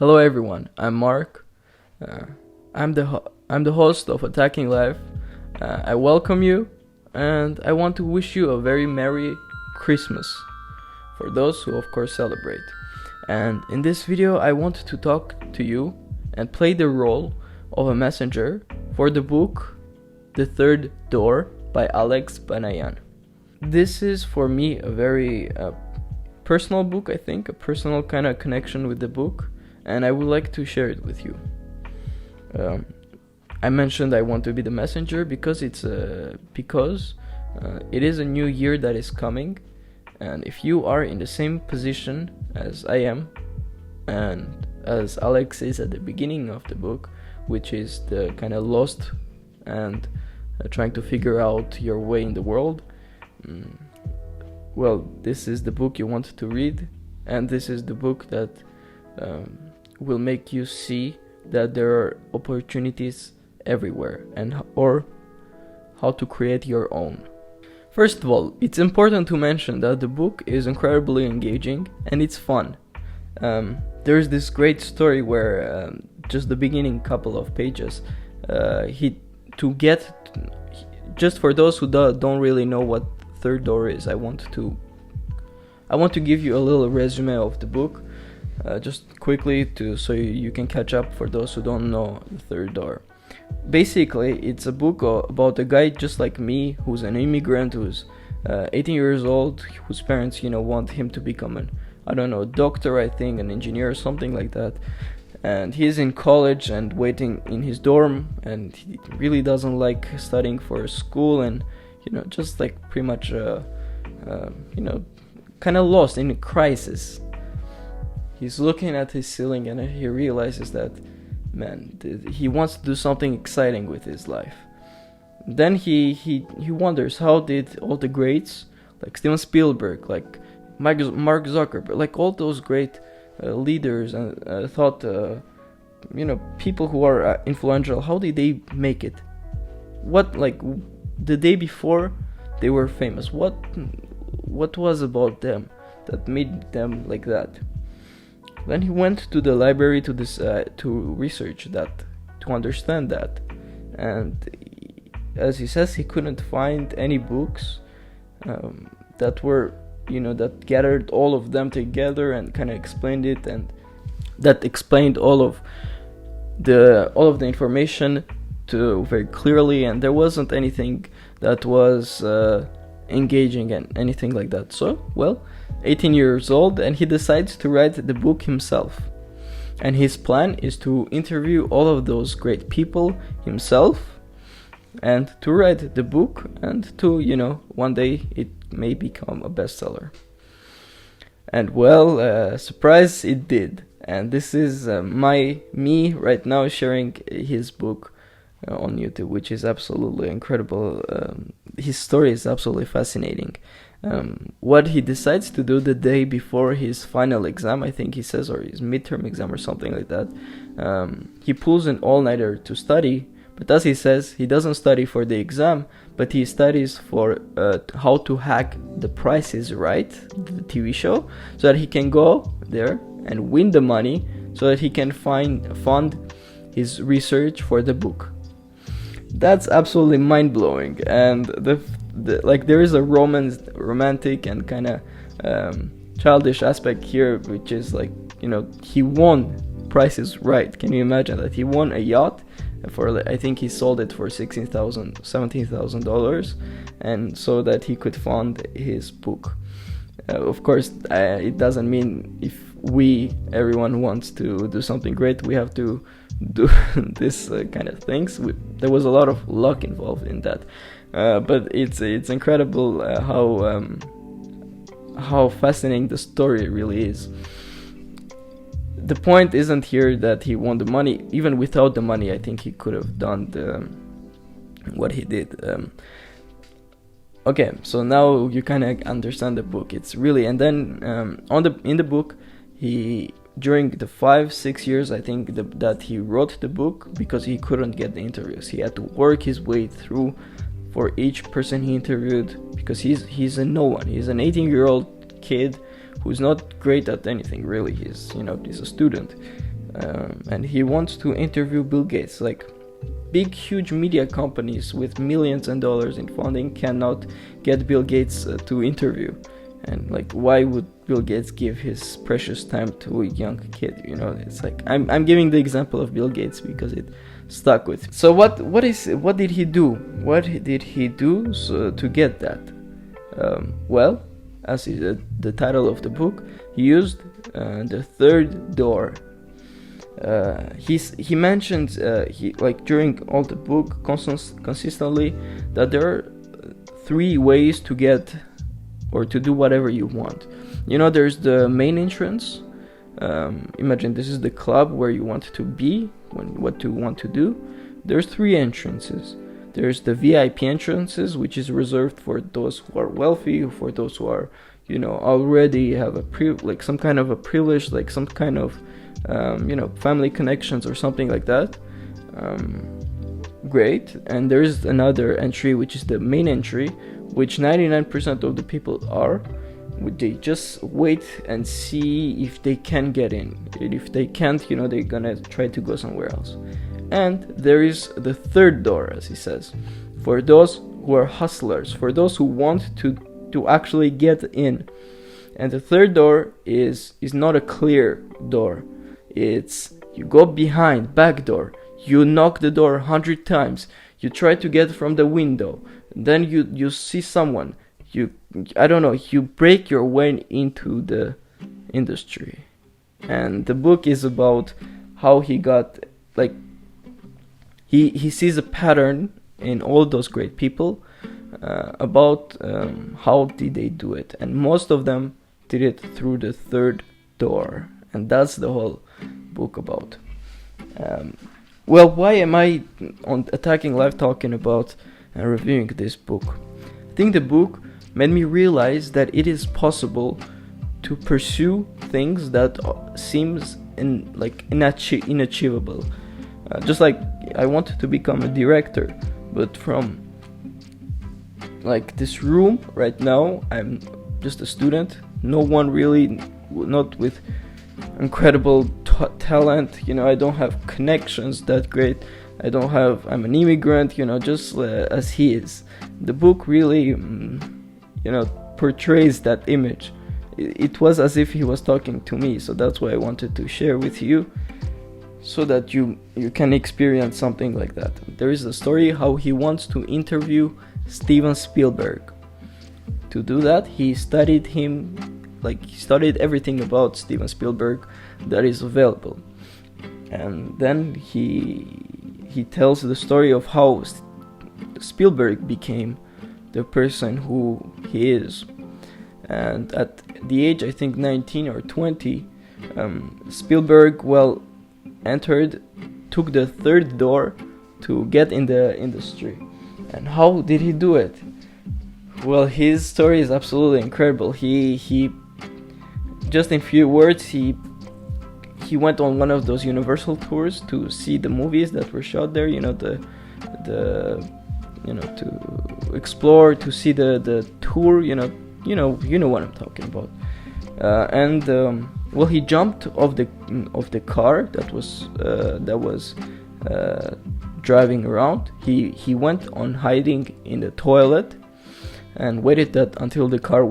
Hello everyone, I'm Mark. Uh, I'm the host of Attacking Life. I welcome you, and I want to wish you a very merry Christmas for those who of course celebrate. And in this video I want to talk to you and play the role of a messenger for the book The Third Door by Alex Banayan. This is for me a very personal book, I think, a personal kind of connection with the book, and I would like to share it with you. I mentioned I want to be the messenger because it is a new year that is coming, and if you are in the same position as I am, and as Alex is at the beginning of the book, which is the kind of lost and trying to figure out your way in the world, well, this is the book you want to read, and this is the book that will make you see that there are opportunities everywhere or how to create your own. First of all, it's important to mention that the book is incredibly engaging and it's fun. There's this great story where just the beginning couple of pages, just for those who don't really know what Third Door is, I want to give you a little resume of the book, just quickly so you can catch up for those who don't know The Third Door. Basically, it's a book about a guy just like me who's an immigrant, who's 18 years old, whose parents want him to become a doctor, I think, an engineer or something like that. And he's in college and waiting in his dorm, and he really doesn't like studying for school, and just like pretty much kind of lost in a crisis. He's looking at his ceiling and he realizes that, man, he wants to do something exciting with his life. Then he wonders, how did all the greats like Steven Spielberg, like Mark Zuckerberg, like all those great leaders and thought people who are influential, how did they make it? What, like, the day before they were famous, what was about them that made them like that? Then he went to the library to research that, to understand that, and as he says, he couldn't find any books that were that gathered all of them together and kind of explained it, and that explained all of the information to very clearly, and there wasn't anything that was engaging and anything like that. So, 18 years old, and he decides to write the book himself. And his plan is to interview all of those great people himself, and to write the book, and to, one day it may become a bestseller. And surprise, it did. And this is me right now sharing his book on YouTube, which is absolutely incredible. His story is absolutely fascinating. What he decides to do the day before his final exam, I think he says, or his midterm exam or something like that, he pulls an all-nighter to study, but as he says, he doesn't study for the exam, but he studies for how to hack The Price is Right, the TV show, so that he can go there and win the money, so that he can fund his research for the book. That's absolutely mind-blowing, and there is a romantic and kind of childish aspect here, which is he won Price is Right. Can you imagine that? He won a yacht for, I think he sold it for $17,000, and so that he could fund his book. Of course, it doesn't mean if everyone wants to do something great, we have to do this kind of things. There was a lot of luck involved in that, but it's incredible how fascinating the story really is. The point isn't here that he won the money. Even without the money, I think he could have done what he did. Okay, so now you kind of understand the book. It's really, and then in the book, during the 5-6 years, I think that he wrote the book, because he couldn't get the interviews. He had to work his way through for each person he interviewed, because he's a no one. He's an 18-year-old kid who's not great at anything, really. He's a student. and he wants to interview Bill Gates. Like, big, huge media companies with millions and dollars in funding cannot get Bill Gates to interview. And like, why would Bill Gates give his precious time to a young kid? You know, it's like, I'm giving the example of Bill Gates because it stuck with me. So what did he do? What did he do to get that? Well, as is the title of the book, he used the third door. He mentions like during all the book consistently that there are 3 ways to get or to do whatever you want. You know, there's the main entrance. Imagine this is the club where you want to be, what you want to do. There's 3 entrances. There's the VIP entrances, which is reserved for those who are wealthy, for those who are, you know, already have like some kind of a privilege, like some kind of you know, family connections or something like that. Great. And there's another entry, which is the main entry, which 99% of the people are. They just wait and see if they can get in. And if they can't, you know, they're gonna try to go somewhere else. And there is the third door, as he says, for those who are hustlers, for those who want to actually get in. And the third door is not a clear door. It's, you go behind, back door, you knock the door 100 times, you try to get from the window, then you see someone, you break your way into the industry. And the book is about how he got, like, he sees a pattern in all those great people, about how did they do it. And most of them did it through the third door. And that's the whole book about. Well, why am I on Attacking Life talking about and reviewing this book? I think the book made me realize that it is possible to pursue things that seems inachievable. Just like I wanted to become a director, but from like this room right now, I'm just a student. No one really, not with incredible talent, you know, I don't have connections that great. I'm an immigrant, you know, just as he is. The book really, you know, portrays that image. It was as if he was talking to me, so that's why I wanted to share with you, so that you can experience something like that. There is a story how he wants to interview Steven Spielberg. To do that, he studied everything about Steven Spielberg that is available. And then he tells the story of how Spielberg became the person who he is. And at the age, I think 19 or 20, Spielberg, took the third door to get in the industry. And how did he do it? Well, his story is absolutely incredible. He just in few words, he went on one of those Universal tours to see the movies that were shot there. You know, to explore, to see the tour. You know what I'm talking about. He jumped off the car that was driving around. He went on hiding in the toilet and waited until the car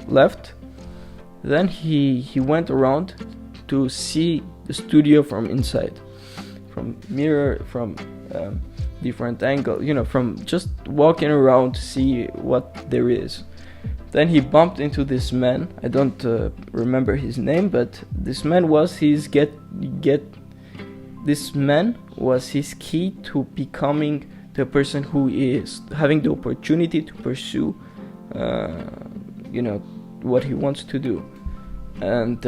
left. Then he went around to see the studio from inside, from different angles, you know, from just walking around to see what there is. Then he bumped into this man. I don't remember his name, but this man was his This man was his key to becoming the person who is, having the opportunity to pursue, what he wants to do. And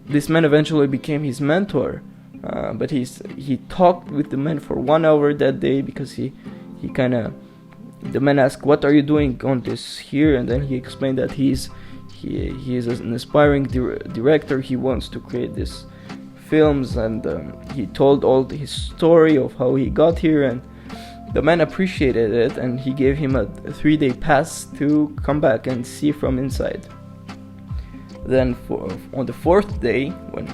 this man eventually became his mentor. But he talked with the man for 1 hour that day, because the man asked, "What are you doing on this here?" And then he explained that he is an aspiring director. He wants to create these films, and he told all his story of how he got here, and the man appreciated it, and he gave him a 3-day pass to come back and see from inside. Then on the fourth day, when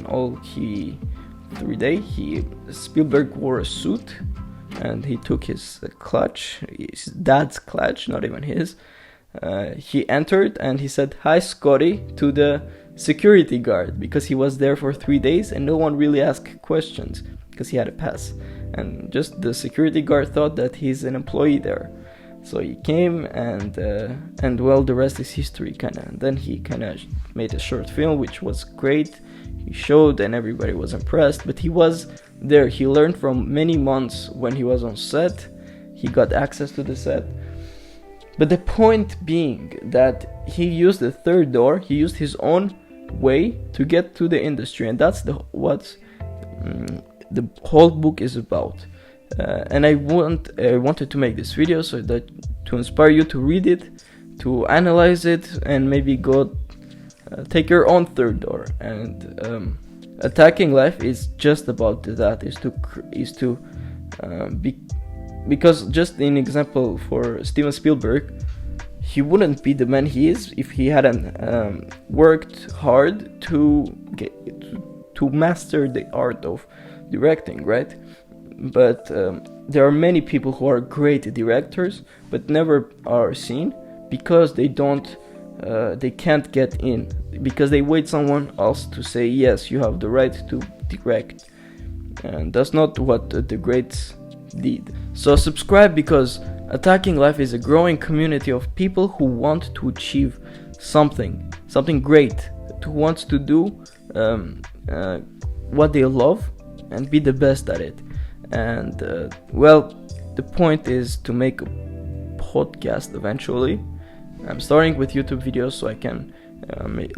Spielberg wore a suit, and he took his clutch, his dad's clutch, not even his. He entered and he said, "Hi, Scotty," to the security guard, because he was there for 3 days and no one really asked questions because he had a pass, and just the security guard thought that he's an employee there. So he came, and well, the rest is history, kinda. And then he kinda made a short film, which was great. He showed, and everybody was impressed. But he was there. He learned from many months when he was on set. He got access to the set. But the point being that he used the third door. He used his own way to get to the industry, and that's what the whole book is about. And I wanted to make this video so that to inspire you to read it, to analyze it, and maybe go take your own third door. And Attacking Life is just about that. Because just an example for Steven Spielberg, he wouldn't be the man he is if he hadn't worked hard to master the art of directing, right? But there are many people who are great directors but never are seen because they can't get in, because they wait someone else to say, yes, you have the right to direct, and that's not what the greats did. So subscribe, because Attacking Life is a growing community of people who want to achieve something great, who wants to do what they love and be the best at it. And well, the point is to make a podcast eventually. I'm starting with YouTube videos so I can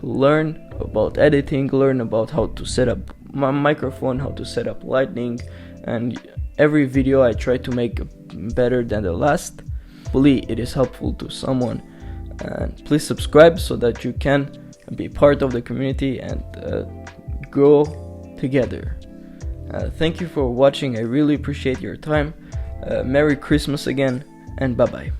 learn about editing, learn about how to set up my microphone, how to set up lighting, and every video I try to make better than the last. Hopefully it is helpful to someone, and please subscribe so that you can be part of the community and grow together. Thank you for watching. I really appreciate your time. Merry Christmas again, and bye bye.